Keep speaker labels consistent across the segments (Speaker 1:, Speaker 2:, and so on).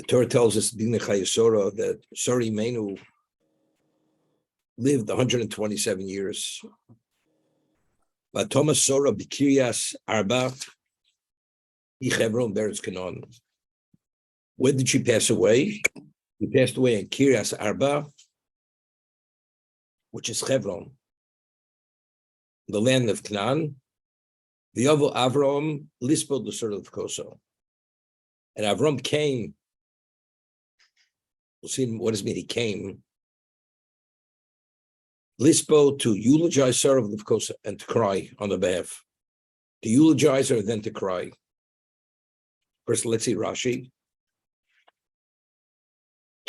Speaker 1: Torah tells us that Sari Menu lived 127 years. But Thomas Sora Kiryat Arba, Hebron Beretz Canaan. Where did she pass away? She passed away in Kiryat Arba, which is Hebron, the land of Canaan. The Yovel Avram lispod the sort of Koso. And Avram came. We'll see what does it mean he came. Lispo to eulogize Sarah of Livkosa and to cry on the behalf. To eulogize her, then to cry. First, let's see Rashi.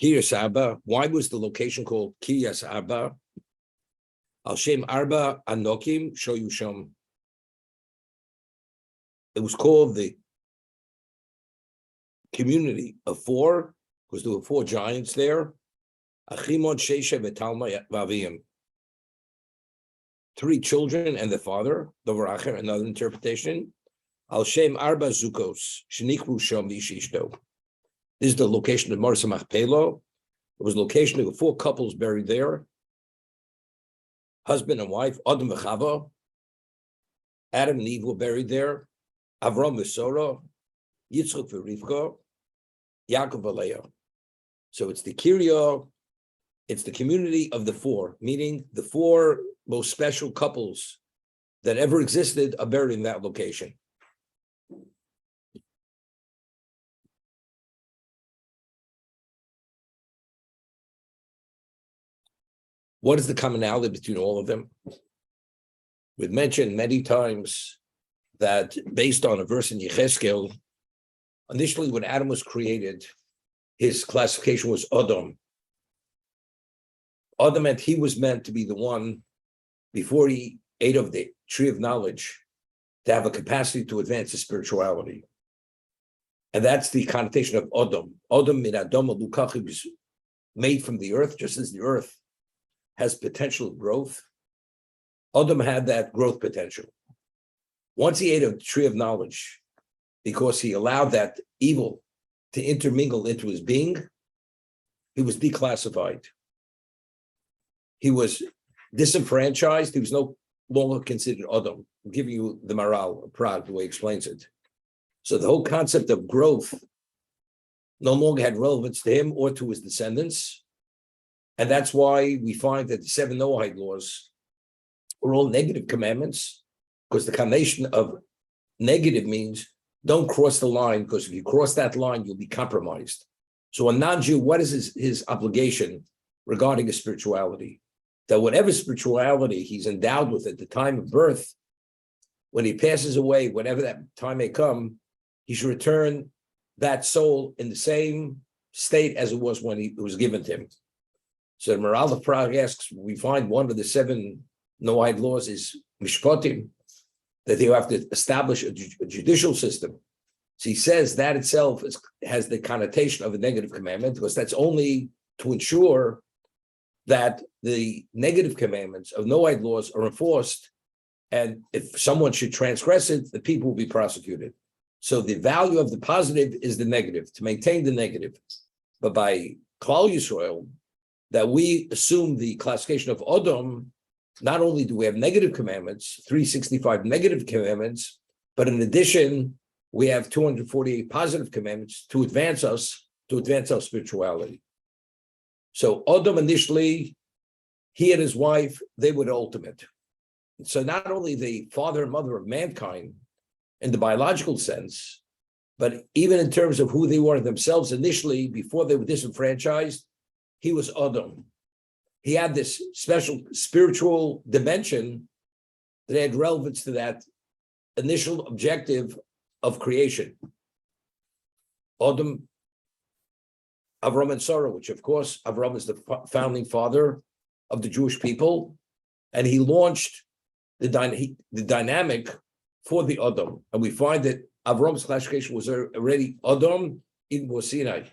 Speaker 1: Kiryas Arba. Why was the location called Kiryas Arba? Al Shem Arba Anokim Shoyu Shom. It was called the community of four, because there were four giants there. Achimon Shesha V'Talma Vaviyim. 3 children and the father. Dover Acher, another interpretation. Al Shem Arba Zukos Shenichru Shom V'Ishishto. This is the location of Marsa Machpelah. It was the location of 4 couples buried there. Husband and wife, Adam v'Chava. Adam and Eve were buried there. Avram v'Sora, Yitzchak v'Rivka, Yaakov v'Leah. So it's the Kiryat, it's the community of the 4, meaning the 4 most special couples that ever existed are buried in that location. What is the commonality between all of them? We've mentioned many times that based on a verse in Yecheskel, initially when Adam was created, his classification was Adam. Adam meant he was meant to be the one, before he ate of the tree of knowledge, to have a capacity to advance his spirituality. And that's the connotation of Adam. Adam min Adam Lukach was made from the earth, just as the earth has potential growth. Adam had that growth potential. Once he ate of the tree of knowledge, because he allowed that evil to intermingle into his being, he was declassified. He was disenfranchised. He was no longer considered Adam. I'm giving you the Maral of Prague, the way he explains it. So the whole concept of growth no longer had relevance to him or to his descendants. And that's why we find that the 7 Noahide laws are all negative commandments, because the combination of negative means don't cross the line, because if you cross that line, you'll be compromised. So a non-Jew, what is his obligation regarding his spirituality? That whatever spirituality he's endowed with at the time of birth, when he passes away, whenever that time may come, he should return that soul in the same state as it was when it was given to him. So the Maral of Prague asks, we find one of the 7 Noahide laws is Mishpatim, that you have to establish a judicial system. So he says that itself has the connotation of a negative commandment, because that's only to ensure that the negative commandments of Noahide laws are enforced, and if someone should transgress it, the people will be prosecuted. So the value of the positive is the negative, to maintain the negative. But by Klal Yisrael, that we assume the classification of Adam, not only do we have negative commandments, 365 negative commandments, but in addition, we have 248 positive commandments to advance our spirituality. So Adam initially, he and his wife, they were the ultimate. So not only the father and mother of mankind in the biological sense, but even in terms of who they were themselves initially, before they were disenfranchised, he was Adam. He had this special spiritual dimension that had relevance to that initial objective of creation. Adam, Avram and Sarah, which of course, Avram is the founding father of the Jewish people, and he launched the dynamic for the Adam. And we find that Avram's classification was already Adam in Sinai.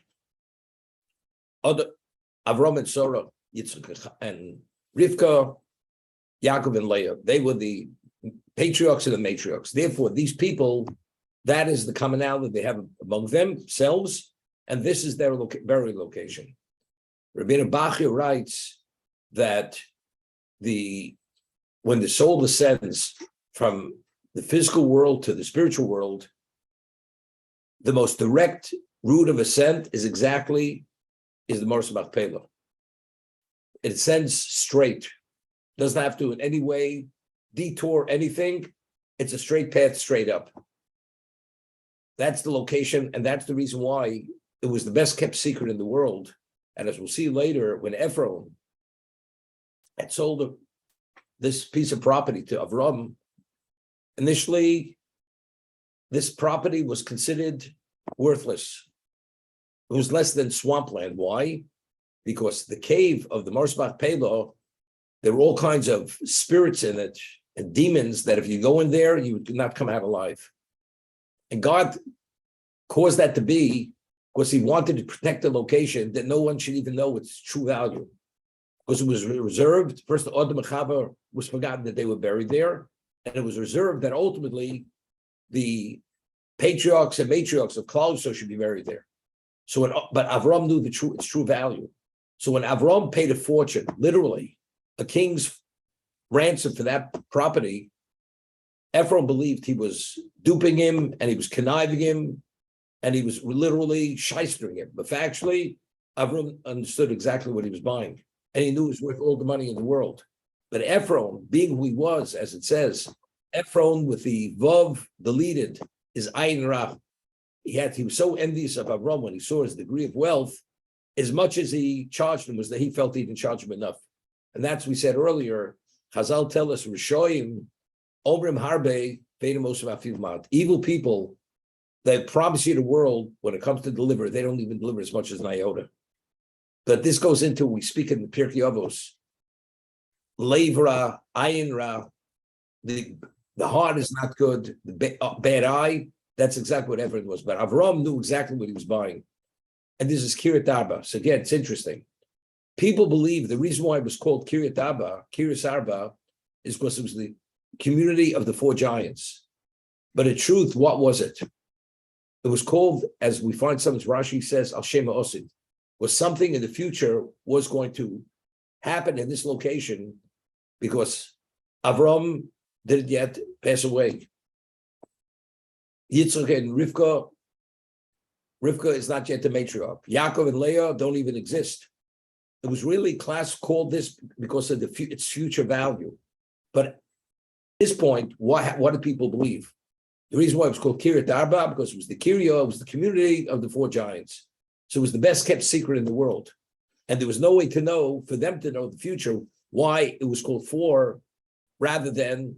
Speaker 1: Avram and Sarah, Yitzchak and Rivka, Yaakov and Leah, they were the patriarchs and the matriarchs. Therefore, these people, that is the commonality they have among themselves, and this is their burial location. Rabbeinu Bachya writes that when the soul ascends from the physical world to the spiritual world, the most direct route of ascent is the Mars Machpelah. It ascends straight, doesn't have to in any way detour anything. It's a straight path, straight up. That's the location, and that's the reason why it was the best kept secret in the world. And as we'll see later, when Ephron had sold this piece of property to Avram, initially, this property was considered worthless. It was less than swampland. Why? Because the cave of the Mars Machpelah, there were all kinds of spirits in it and demons that if you go in there, you would not come out alive. And God caused that to be because he wanted to protect the location that no one should even know its true value. Because it was reserved, first the Adam and Chava was forgotten that they were buried there, and it was reserved that ultimately the patriarchs and matriarchs of Klal Yisrael should be buried there. But Avram knew its true value. So when Avram paid a fortune, literally a king's ransom for that property, Ephron believed he was duping him and he was conniving him and he was literally shystering him. But factually, Avram understood exactly what he was buying and he knew it was worth all the money in the world. But Ephron, being who he was, as it says, Ephron with the Vav deleted is Ayin Ra. He was so envious of Avram when he saw his degree of wealth, as much as he charged him was that he felt he didn't charge him enough. And that's we said earlier, Chazal tell us, Rishoyim, Omrim Harbe, evil people, they promise you the world, when it comes to deliver, they don't even deliver as much as an iota. But this goes into, we speak in the Pirkei Avos, Leiv Ra, Ayin Ra, the heart is not good, the bad eye, that's exactly what Ephron was. But Avram knew exactly what he was buying. And this is Kiryat Arba. So again, it's interesting. People believe the reason why it was called Kiryat Arba, is because it was the community of the four giants. But in truth, what was it? It was called, as we find sometimes Rashi says, Al Shema Osid, was something in the future was going to happen in this location because Avram didn't yet pass away. Yitzchak and Rivka is not yet the matriarch. Yaakov and Leah don't even exist. It was really class called this because of its future value. But at this point, what did people believe? The reason why it was called Kiryat Arba, because it was the Kiryat, it was the community of the four giants. So it was the best kept secret in the world. And there was no way to know, for them to know the future, why it was called four, rather than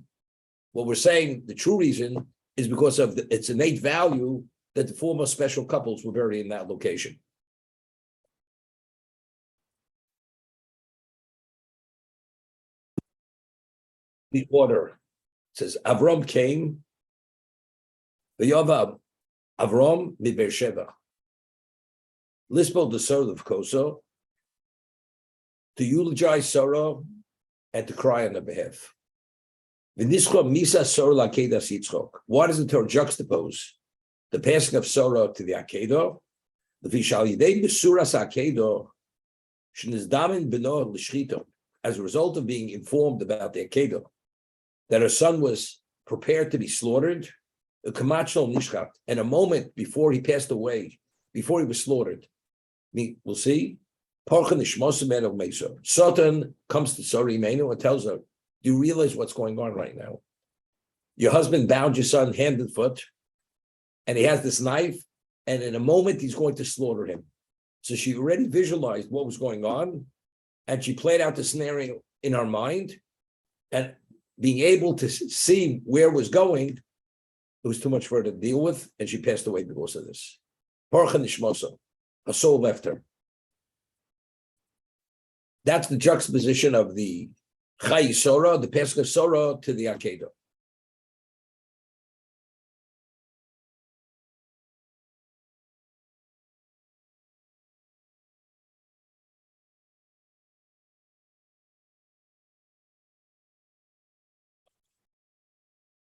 Speaker 1: what we're saying, the true reason is because of its innate value that the four most special couples were buried in that location. The order says Avram came, V'yava Avram mi Beersheba, Lispel the soul of Koso, to eulogize sorrow and to cry on their behalf. V'nischok misa sorrow l'akedas Yitzchok. Why does the Torah juxtapose the passing of sorrow to the Akedah? The Vishal Yidei Besuras Akedah Shnizdamin Beno L'Shchito. As a result of being informed about the Akedah, that her son was prepared to be slaughtered, and a moment before he passed away, before he was slaughtered, we'll see, Satan comes to Sarah Imenu and tells her, do you realize what's going on right now? Your husband bound your son hand and foot, and he has this knife, and in a moment he's going to slaughter him. So she already visualized what was going on, and she played out the scenario in her mind, and being able to see where it was going, it was too much for her to deal with, and she passed away because of this. Her soul left her. That's the juxtaposition of the Chai Sora, the Pesach Sora, to the Akedah.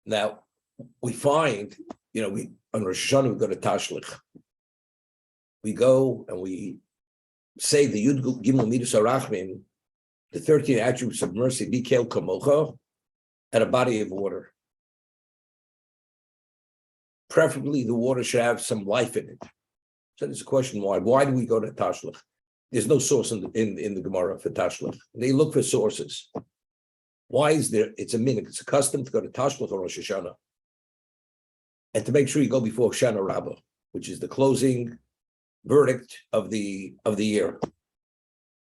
Speaker 1: Now, we find, on Rosh Hashanah, we go to Tashlich. we go and we say the Yud Gimel Midas Arachmin, the 13 attributes of mercy, Bikel Kamocha, at a body of water. Preferably, the water should have some life in it. So there's a question why. Why do we go to Tashlach? There's no source in the Gemara for Tashlach. They look for sources. Why is there? It's a minhag. It's a custom to go to Tashlach or Rosh Hashanah, and to make sure you go before Shana Rabbah, which is the closing verdict of the year.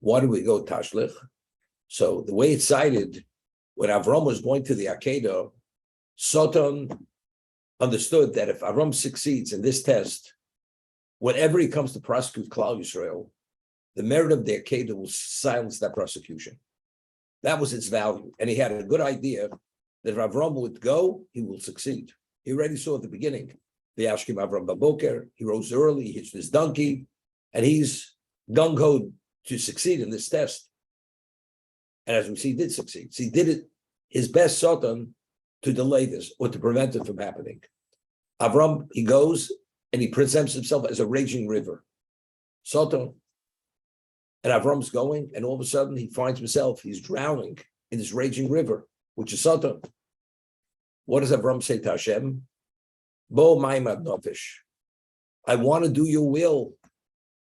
Speaker 1: Why do we go Tashlach? So the way it's cited, when Avram was going to the Akedah, Satan understood that if Avram succeeds in this test, whenever he comes to prosecute Klal Yisrael, the merit of the Akedah will silence that prosecution. That was its value. And he had a good idea that if Avram would go, he will succeed. He already saw at the beginning. The Ashkim Avram Baboker, he rose early, he hitched his donkey, and he's gung-ho to succeed in this test. And as we see, he did succeed. So he did it his best, Satan, to delay this or to prevent it from happening. Avram, he goes and he presents himself as a raging river. Satan. And Avram's going, and all of a sudden he finds himself, he's drowning in this raging river, which is Satan. What does Avram say to Hashem? Bo ma'imad nafesh. I want to do your will,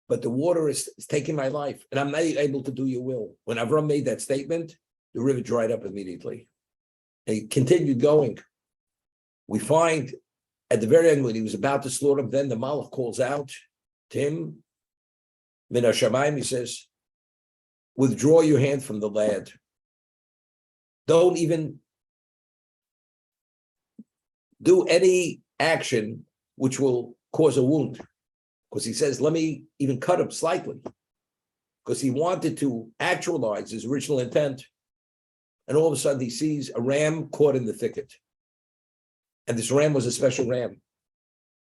Speaker 1: but the water is taking my life, and I'm not able to do your will. When Avram made that statement, the river dried up immediately. And he continued going. We find at the very end, when he was about to slaughter him, then the Malach calls out to him, Min HaShamayim, he says, withdraw your hand from the lad. Don't even do any action which will cause a wound. Because he says, let me even cut him slightly. Because he wanted to actualize his original intent. And all of a sudden he sees a ram caught in the thicket. And this ram was a special ram.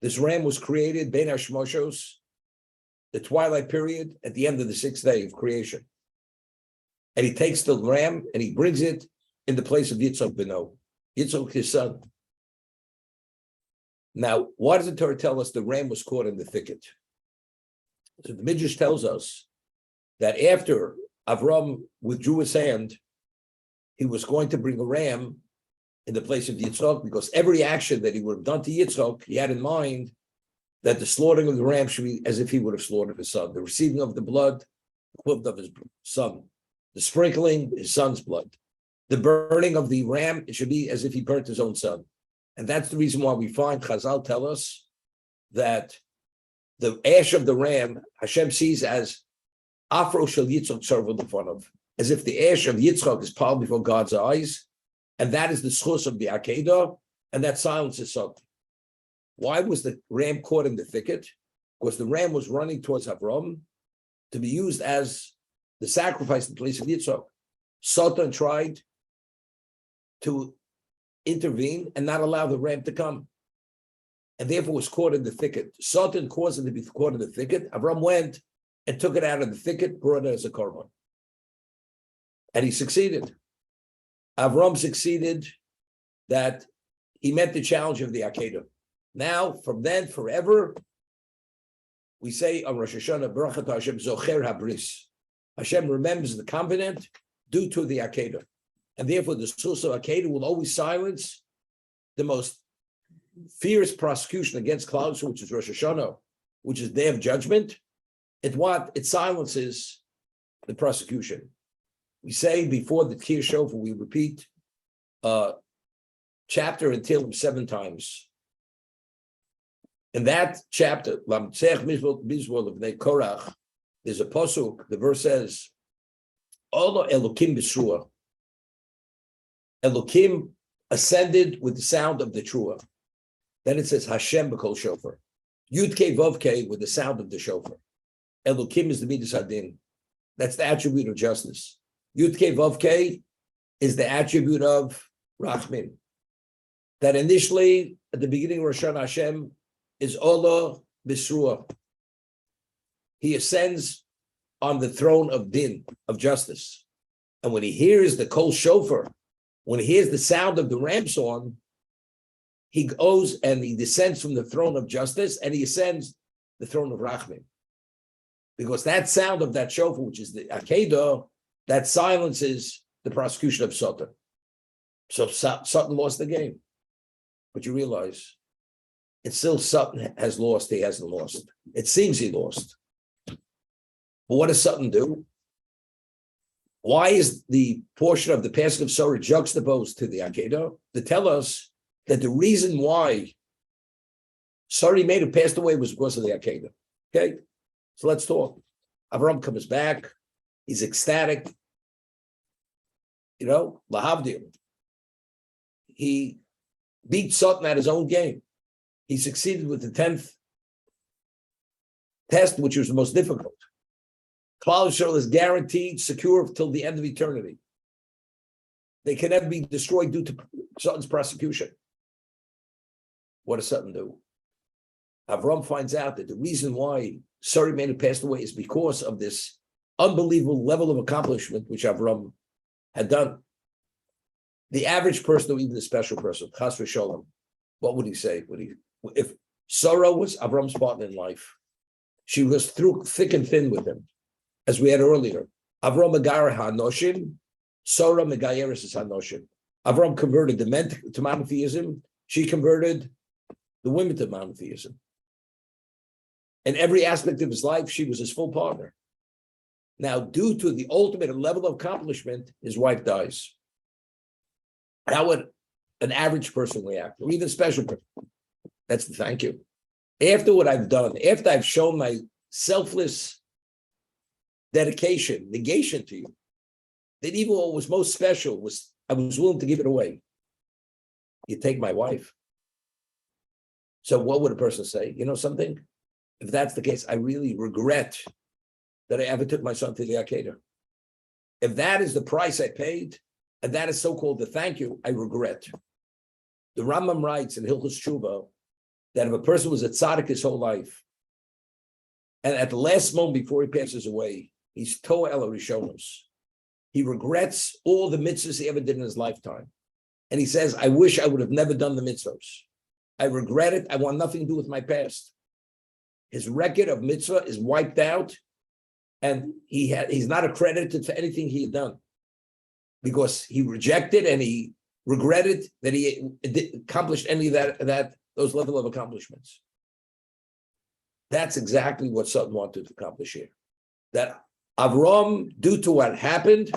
Speaker 1: This ram was created, Ben Hashmoshos, the twilight period, at the end of the sixth day of creation. And he takes the ram and he brings it in the place of Yitzchak Beno, Yitzchak, his son. Now, why does the Torah tell us the ram was caught in the thicket? So the Midrash tells us that after Avram withdrew his hand, he was going to bring a ram in the place of Yitzchak, because every action that he would have done to Yitzchak, he had in mind that the slaughtering of the ram should be as if he would have slaughtered his son. The receiving of the blood, equivalent of his son. The sprinkling, his son's blood. The burning of the ram, it should be as if he burnt his own son. And that's the reason why we find Chazal tell us that the ash of the ram, Hashem sees as Afro Shel Yitzchak served in front of, as if the ash of Yitzchak is piled before God's eyes, and that is the schus of the Akedah, and that silences something. Why was the ram caught in the thicket? Because the ram was running towards Avram to be used as the sacrifice in place of Yitzchak. Satan tried to intervene and not allow the ram to come, and therefore was caught in the thicket. Satan caused him to be caught in the thicket. Avram went and took it out of the thicket, brought it as a korban, and he succeeded. Avram succeeded that he met the challenge of the Akedah. Now, from then forever, we say on Rosh Hashanah, Baruch Hashem Zocher Habris. Hashem remembers the covenant due to the Akedah. And therefore, the source of Akedah will always silence the most fierce prosecution against Klal Yisrael, which is Rosh Hashanah, which is Day of Judgment. It silences the prosecution. We say before the Kiryat Shofar, we repeat chapter in Tehillim 7 times. In that chapter, there's a pasuk. The verse says, "Allah Elokim b'Shua." Elokim ascended with the sound of the Trua. Then it says Hashem b'Kol Shofar. Yud Kei Vav Kei with the sound of the shofar. Elokim is the Midas Hadin. That's the attribute of justice. Yud Kei Vav Kei is the attribute of Rachmin. That initially, at the beginning of Rosh Hashanah, Hashem is Allah B'Sruah. He ascends on the throne of Din, of justice. And when he hears the Kol Shofar, when he hears the sound of the ram song, he goes and he descends from the throne of justice and he ascends the throne of Rachmin. because that sound of that shofar, which is the Akedah, that silences the prosecution of Satan. So Satan lost the game. But you realize it's still Satan has lost, he hasn't lost. It seems he lost. But what does Satan do? Why is the portion of the passage of Surah juxtaposed to the Akedah? To tell us that the reason why Surah made it passed away was because of the Akedah. Okay? So let's talk. Avram comes back. He's ecstatic. Lahavdil. He beat Satan at his own game. He succeeded with the 10th test, which was the most difficult. Klal Yisrael is guaranteed secure till the end of eternity. They can never be destroyed due to Satan's prosecution. What does Satan do? Avram finds out that the reason why Sarah made it passed away is because of this unbelievable level of accomplishment which Avram had done. The average person, or even the special person, Chas v'Sholom, what would he say? If Sarah was Avram's partner in life, she was through thick and thin with him, as we had earlier. Avram Megar HaNoshim, Sarah Megayeris HaNoshim. Avram converted the men to monotheism. She converted the women to monotheism. In every aspect of his life, she was his full partner. Now, due to the ultimate level of accomplishment, his wife dies. How would an average person react, or even a special person? That's the thank you. After what I've done, after I've shown my selfless dedication, negation to you, that even what was most special was I was willing to give it away. You take my wife. So what would a person say? You know something? If that's the case, I really regret that I ever took my son to the Akedah. If that is the price I paid, and that is so-called the thank you, I regret. The Rambam writes in Hilchos Tshuva that if a person was a tzaddik his whole life, and at the last moment before he passes away, he's toa el rishonos. He regrets all the mitzvahs he ever did in his lifetime. And he says, I wish I would have never done the mitzvahs. I regret it. I want nothing to do with my past. His record of mitzvah is wiped out, and he's not accredited for anything he had done because he rejected and he regretted that he accomplished any of those level of accomplishments. That's exactly what Satan wanted to accomplish here. That Avram, due to what happened,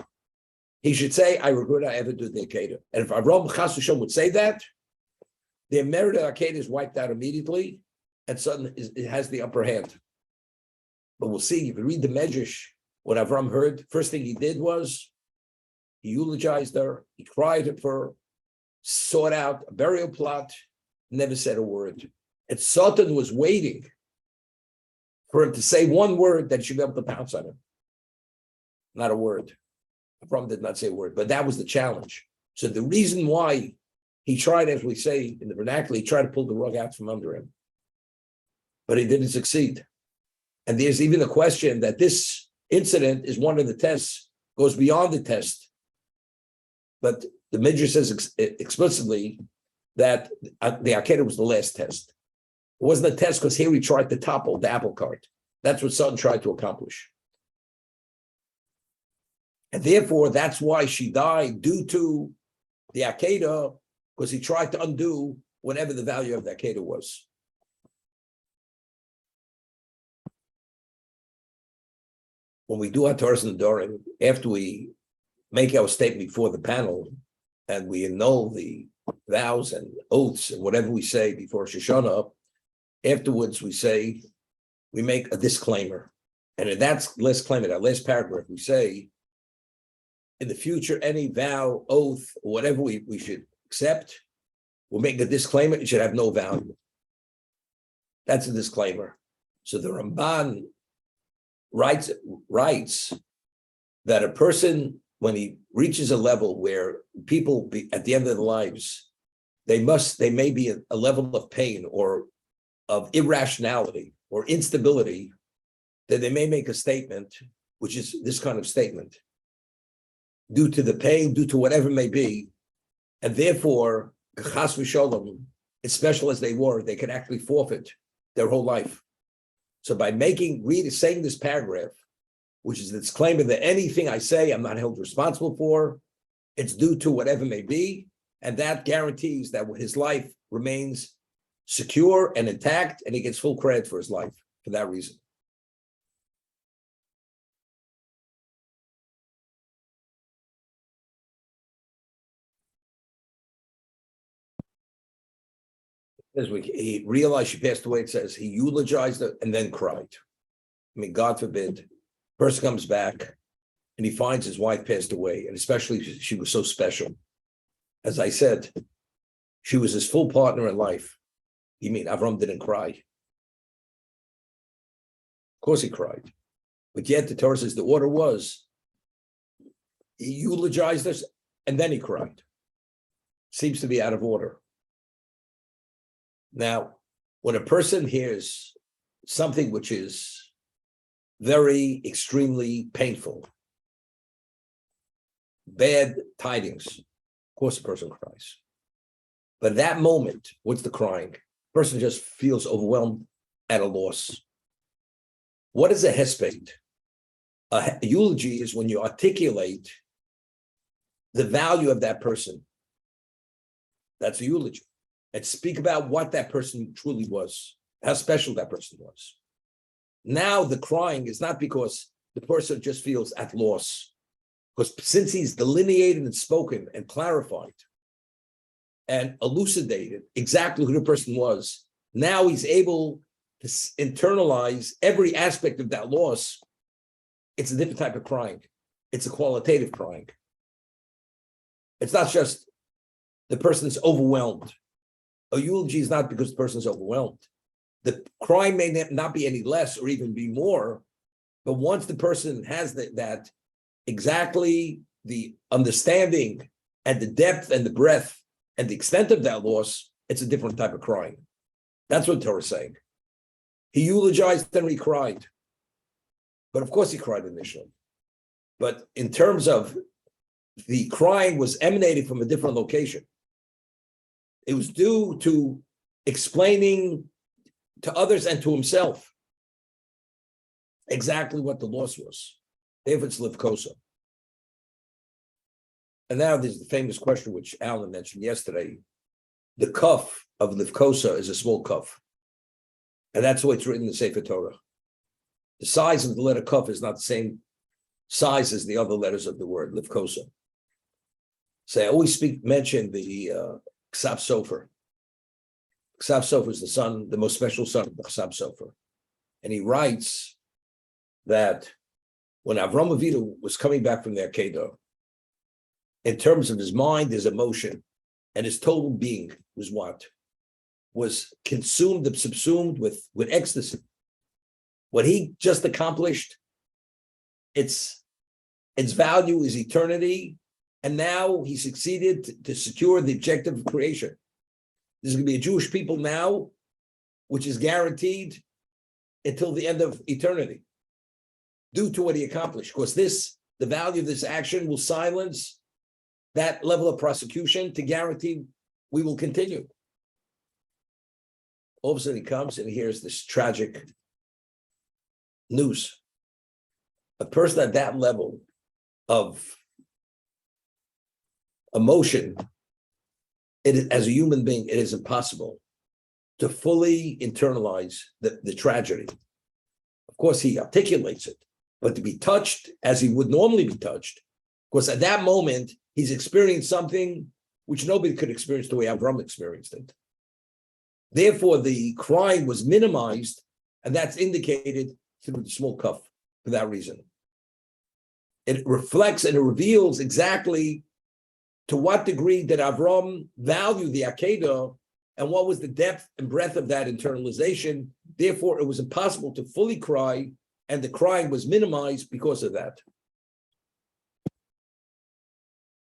Speaker 1: he should say, I regret I ever did the Akedah. And if Avram Chas v'Shalom would say that, the merit of Akedah is wiped out immediately, and Satan it has the upper hand. But we'll see, if you read the Medrash, what Avram heard, first thing he did was, he eulogized her, he cried for her, sought out a burial plot, never said a word. And Satan was waiting for him to say one word that he should be able to pounce on him. Not a word. Avram did not say a word, but that was the challenge. So the reason why he tried, as we say in the vernacular, he tried to pull the rug out from under him, but he didn't succeed. And there's even a question that this incident is one of the tests, goes beyond the test. But the Midrash says explicitly that the Akedah was the last test. It wasn't a test because here he tried to topple the apple cart. That's what Satan tried to accomplish. And therefore, that's why she died, due to the Akedah, because he tried to undo whatever the value of the Akedah was. When we do our Torahs and Dorim, after we make our statement before the panel, and we annul the vows and oaths and whatever we say before Shoshana, afterwards we make a disclaimer. And in that last claim, in that last paragraph, we say, in the future, any vow, oath, or whatever we should accept, we'll make a disclaimer, it should have no value. That's a disclaimer. So the Ramban writes that a person, when he reaches a level where people at the end of their lives, they may be a level of pain or of irrationality or instability, that they may make a statement, which is this kind of statement, due to the pain, due to whatever it may be, and therefore, chas v'sholom, as special as they were, they could actually forfeit their whole life. So by saying this paragraph, which is the disclaimer that anything I say, I'm not held responsible for, it's due to whatever may be, and that guarantees that his life remains secure and intact, and he gets full credit for his life for that reason. As he realized she passed away, it says he eulogized her and then cried. I mean, God forbid, person comes back and he finds his wife passed away, and especially she was so special. As I said, she was his full partner in life. You mean Avram didn't cry? Of course he cried. But yet the Torah says the order was he eulogized us and then he cried. Seems to be out of order. Now, when a person hears something which is very extremely painful, bad tidings, of course a person cries. But at that moment, what's the crying? The person just feels overwhelmed at a loss. What is a hesped? A eulogy is when you articulate the value of that person. That's a eulogy. And speak about what that person truly was, how special that person was. Now the crying is not because the person just feels at loss, because since he's delineated and spoken and clarified and elucidated exactly who the person was, now he's able to internalize every aspect of that loss. It's a different type of crying. It's a qualitative crying. It's not just the person's overwhelmed. A eulogy is not because the person's overwhelmed. The crying may not be any less or even be more, but once the person has that exactly the understanding and the depth and the breadth and the extent of that loss, it's a different type of crying. That's what Torah is saying. He eulogized, then he cried. But of course he cried initially. But in terms of the crying was emanating from a different location. It was due to explaining to others and to himself exactly what the loss was. If it's livkosa. And now there's the famous question which Alan mentioned yesterday. The kuf of livkosa is a small kuf. And that's the way it's written in the Sefer Torah. The size of the letter kuf is not the same size as the other letters of the word livkosa. So I always mention the Ksav Sofer. Ksav Sofer is the most special son of the Ksav Sofer. And he writes that when Avram Avinu was coming back from the Akedah, in terms of his mind, his emotion, and his total being was what? Was consumed and subsumed with ecstasy. What he just accomplished, its value is eternity, and now he succeeded to secure the objective of creation. There's going to be a Jewish people now, which is guaranteed until the end of eternity, due to what he accomplished. Because the value of this action will silence that level of prosecution to guarantee we will continue. All of a sudden he comes and he hears this tragic news. A person at that level of emotion, as a human being, it is impossible to fully internalize the tragedy. Of course, he articulates it, but to be touched as he would normally be touched, because at that moment, he's experienced something which nobody could experience the way Avram experienced it. Therefore, the crying was minimized, and that's indicated through the small kuf for that reason. It reflects and it reveals exactly to what degree did Avram value the Akedah and what was the depth and breadth of that internalization. Therefore, it was impossible to fully cry, and the crying was minimized because of that.